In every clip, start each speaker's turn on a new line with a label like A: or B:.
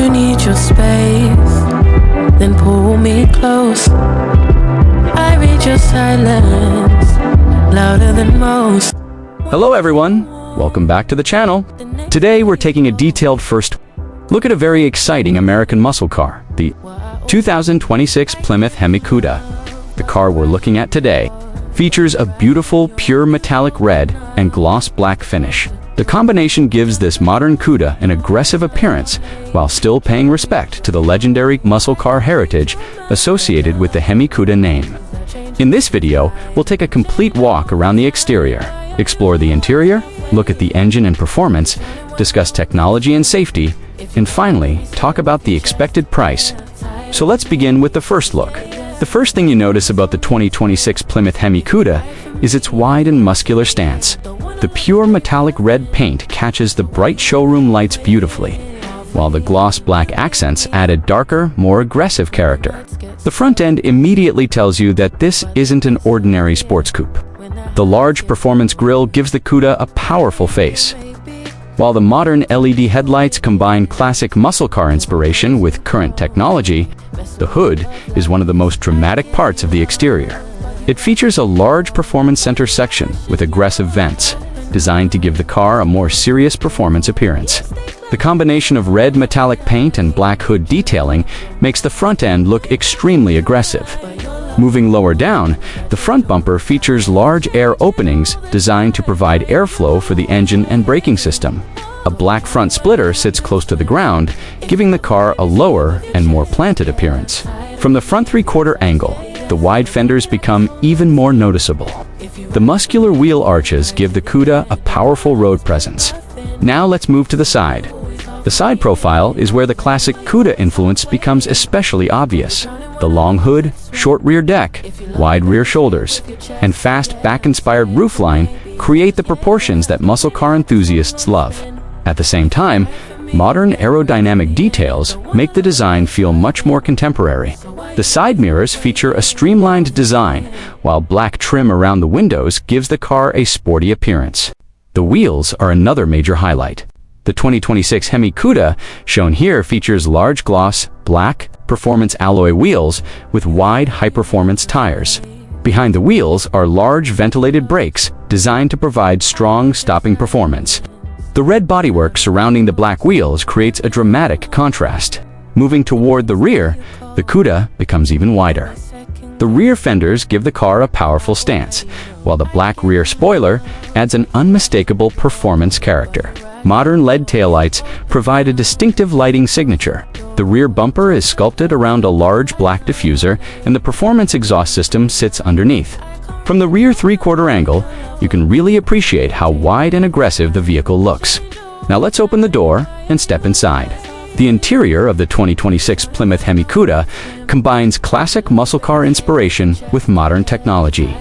A: you need your space, then pull me close. I read your silence, louder than most.
B: Hello everyone, welcome back to the channel. Today we're taking a detailed first look at a very exciting American muscle car, the 2026 Plymouth Hemi Cuda. The car we're looking at today features a beautiful pure metallic red and gloss black finish. The combination gives this modern Cuda an aggressive appearance while still paying respect to the legendary muscle car heritage associated with the Hemi Cuda name. In this video, we'll take a complete walk around the exterior, explore the interior, look at the engine and performance, discuss technology and safety, and finally, talk about the expected price. So let's begin with the first look. The first thing you notice about the 2026 Plymouth Hemi Cuda is its wide and muscular stance. The pure metallic red paint catches the bright showroom lights beautifully, while the gloss black accents add a darker, more aggressive character. The front end immediately tells you that this isn't an ordinary sports coupe. The large performance grille gives the Cuda a powerful face, while the modern LED headlights combine classic muscle car inspiration with current technology. The hood is one of the most dramatic parts of the exterior. It features a large performance center section with aggressive vents, designed to give the car a more serious performance appearance. The combination of red metallic paint and black hood detailing makes the front end look extremely aggressive. Moving lower down, the front bumper features large air openings designed to provide airflow for the engine and braking system. A black front splitter sits close to the ground, giving the car a lower and more planted appearance. From the front three-quarter angle, the wide fenders become even more noticeable. The muscular wheel arches give the Cuda a powerful road presence. Now let's move to the side. The side profile is where the classic Cuda influence becomes especially obvious. The long hood, short rear deck, wide rear shoulders, and fast back-inspired roofline create the proportions that muscle car enthusiasts love. At the same time, modern aerodynamic details make the design feel much more contemporary. The side mirrors feature a streamlined design, while black trim around the windows gives the car a sporty appearance. The wheels are another major highlight. The 2026 Hemi Cuda, shown here, features large gloss, black, performance alloy wheels with wide, high-performance tires. Behind the wheels are large ventilated brakes designed to provide strong stopping performance. The red bodywork surrounding the black wheels creates a dramatic contrast. Moving toward the rear, the Cuda becomes even wider. The rear fenders give the car a powerful stance, while the black rear spoiler adds an unmistakable performance character. Modern LED taillights provide a distinctive lighting signature. The rear bumper is sculpted around a large black diffuser, and the performance exhaust system sits underneath. From the rear three-quarter angle, you can really appreciate how wide and aggressive the vehicle looks. Now let's open the door and step inside. The interior of the 2026 Plymouth Hemi Cuda combines classic muscle car inspiration with modern technology.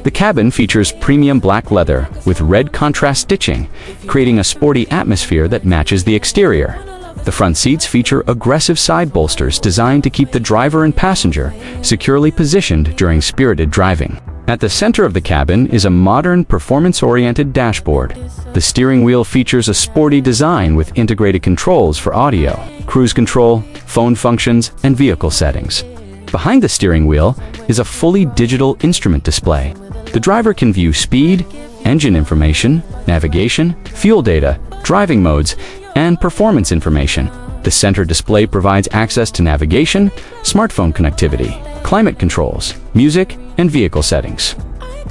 B: The cabin features premium black leather with red contrast stitching, creating a sporty atmosphere that matches the exterior. The front seats feature aggressive side bolsters designed to keep the driver and passenger securely positioned during spirited driving. At the center of the cabin is a modern, performance-oriented dashboard. The steering wheel features a sporty design with integrated controls for audio, cruise control, phone functions, and vehicle settings. Behind the steering wheel is a fully digital instrument display. The driver can view speed, engine information, navigation, fuel data, driving modes, and performance information. The center display provides access to navigation, smartphone connectivity, climate controls, music, and vehicle settings.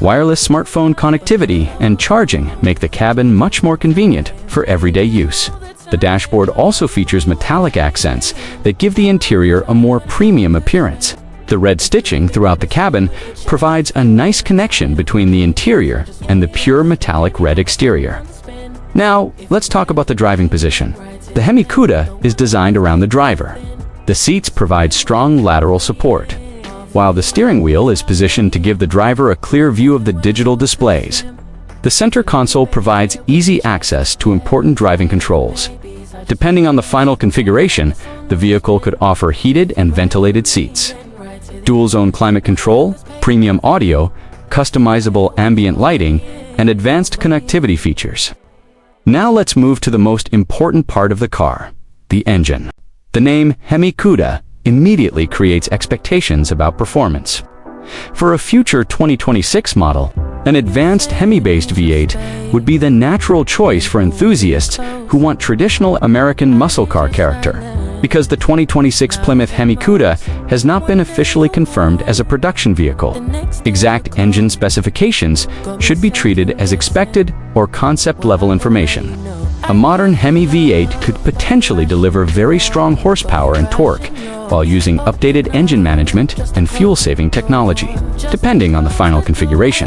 B: Wireless smartphone connectivity and charging make the cabin much more convenient for everyday use. The dashboard also features metallic accents that give the interior a more premium appearance. The red stitching throughout the cabin provides a nice connection between the interior and the pure metallic red exterior. Now, let's talk about the driving position. The Hemi Cuda is designed around the driver. The seats provide strong lateral support, while the steering wheel is positioned to give the driver a clear view of the digital displays. The center console provides easy access to important driving controls. Depending on the final configuration, the vehicle could offer heated and ventilated seats, dual-zone climate control, premium audio, customizable ambient lighting, and advanced connectivity features. Now let's move to the most important part of the car, the engine. The name Hemi Cuda immediately creates expectations about performance. For a future 2026 model, an advanced Hemi-based V8 would be the natural choice for enthusiasts who want traditional American muscle car character. Because the 2026 Plymouth Hemi Cuda has not been officially confirmed as a production vehicle, exact engine specifications should be treated as expected or concept-level information. A modern Hemi V8 could potentially deliver very strong horsepower and torque while using updated engine management and fuel-saving technology, depending on the final configuration.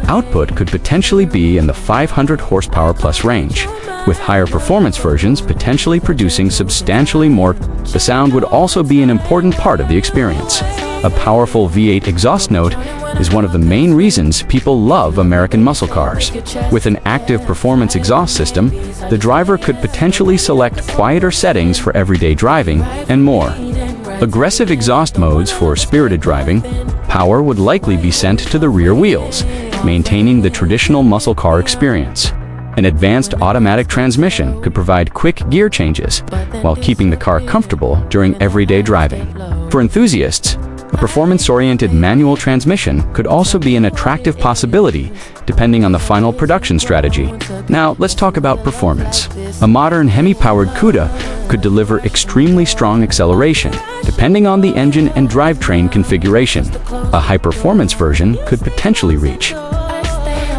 B: Output could potentially be in the 500 horsepower plus range, with higher performance versions potentially producing substantially more. The sound would also be an important part of the experience. A powerful V8 exhaust note is one of the main reasons people love American muscle cars. With an active performance exhaust system, the driver could potentially select quieter settings for everyday driving and more. Aggressive exhaust modes for spirited driving, power would likely be sent to the rear wheels, maintaining the traditional muscle car experience. An advanced automatic transmission could provide quick gear changes while keeping the car comfortable during everyday driving. For enthusiasts, a performance-oriented manual transmission could also be an attractive possibility depending on the final production strategy. Now, let's talk about performance. A modern Hemi-powered Cuda could deliver extremely strong acceleration, depending on the engine and drivetrain configuration. A high-performance version could potentially reach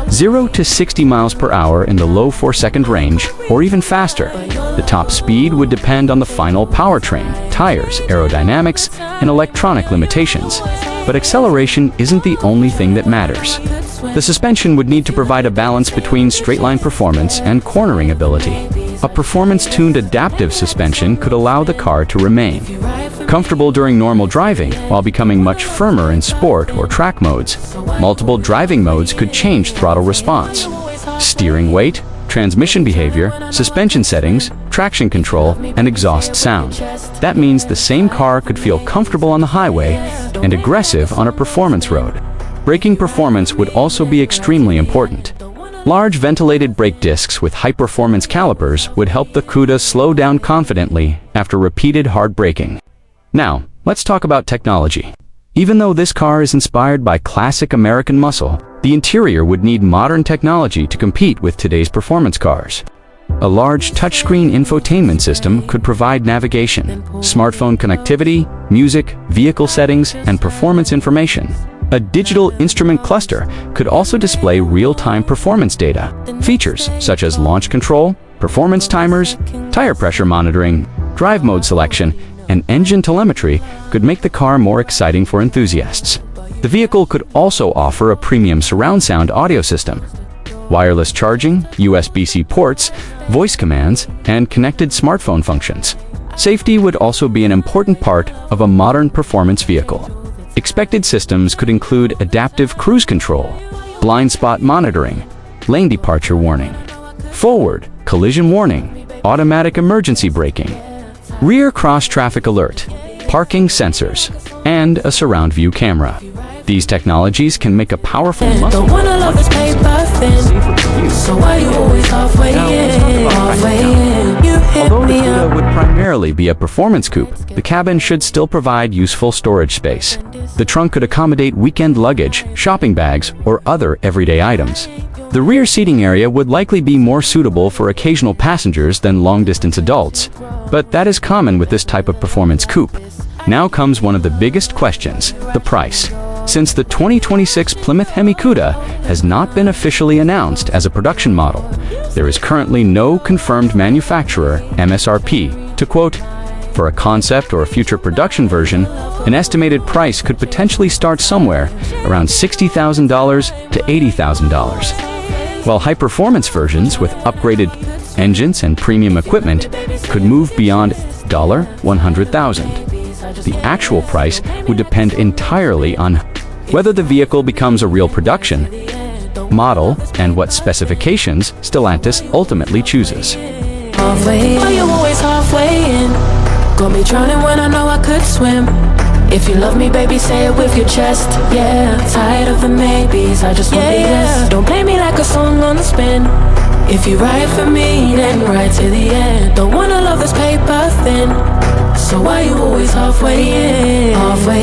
B: 0 to 60 miles per hour in the low 4-second range, or even faster. The top speed would depend on the final powertrain, tires, aerodynamics, and electronic limitations. But acceleration isn't the only thing that matters. The suspension would need to provide a balance between straight-line performance and cornering ability. A performance-tuned adaptive suspension could allow the car to remain comfortable during normal driving while becoming much firmer in sport or track modes. Multiple driving modes could change throttle response, steering weight, transmission behavior, suspension settings, traction control, and exhaust sound. That means the same car could feel comfortable on the highway and aggressive on a performance road. Braking performance would also be extremely important. Large ventilated brake discs with high-performance calipers would help the Cuda slow down confidently after repeated hard braking. Now, let's talk about technology. Even though this car is inspired by classic American muscle, the interior would need modern technology to compete with today's performance cars. A large touchscreen infotainment system could provide navigation, smartphone connectivity, music, vehicle settings, and performance information. A digital instrument cluster could also display real-time performance data. Features such as launch control, performance timers, tire pressure monitoring, drive mode selection, and engine telemetry could make the car more exciting for enthusiasts. The vehicle could also offer a premium surround sound audio system, wireless charging, USB-C ports, voice commands, and connected smartphone functions. Safety would also be an important part of a modern performance vehicle. Expected systems could include adaptive cruise control, blind spot monitoring, lane departure warning, forward collision warning, automatic emergency braking, rear cross-traffic alert, parking sensors, and a surround view camera. These technologies can make a powerful muscle car much safer to use.
A: So why you always halfway in?
B: Although the Cuda would primarily be a performance coupe, the cabin should still provide useful storage space. The trunk could accommodate weekend luggage, shopping bags, or other everyday items. The rear seating area would likely be more suitable for occasional passengers than long-distance adults, but that is common with this type of performance coupe. Now comes one of the biggest questions, the price. Since the 2026 Plymouth Hemi Cuda has not been officially announced as a production model, there is currently no confirmed manufacturer MSRP. To quote, "For a concept or a future production version, an estimated price could potentially start somewhere around $60,000 to $80,000. While high-performance versions with upgraded engines and premium equipment could move beyond $100,000. The actual price would depend entirely on whether the vehicle becomes a real production model and what specifications Stellantis ultimately chooses.
A: Halfway, are you always halfway in? Got me drowning when I know I could swim. If you love me, baby, say it with your chest. Yeah, tired of the maybes, I just want the yes. Don't play me like a song on the spin. If you ride for me, then ride to the end. Don't wanna love this paper thin. So why you always halfway in? Halfway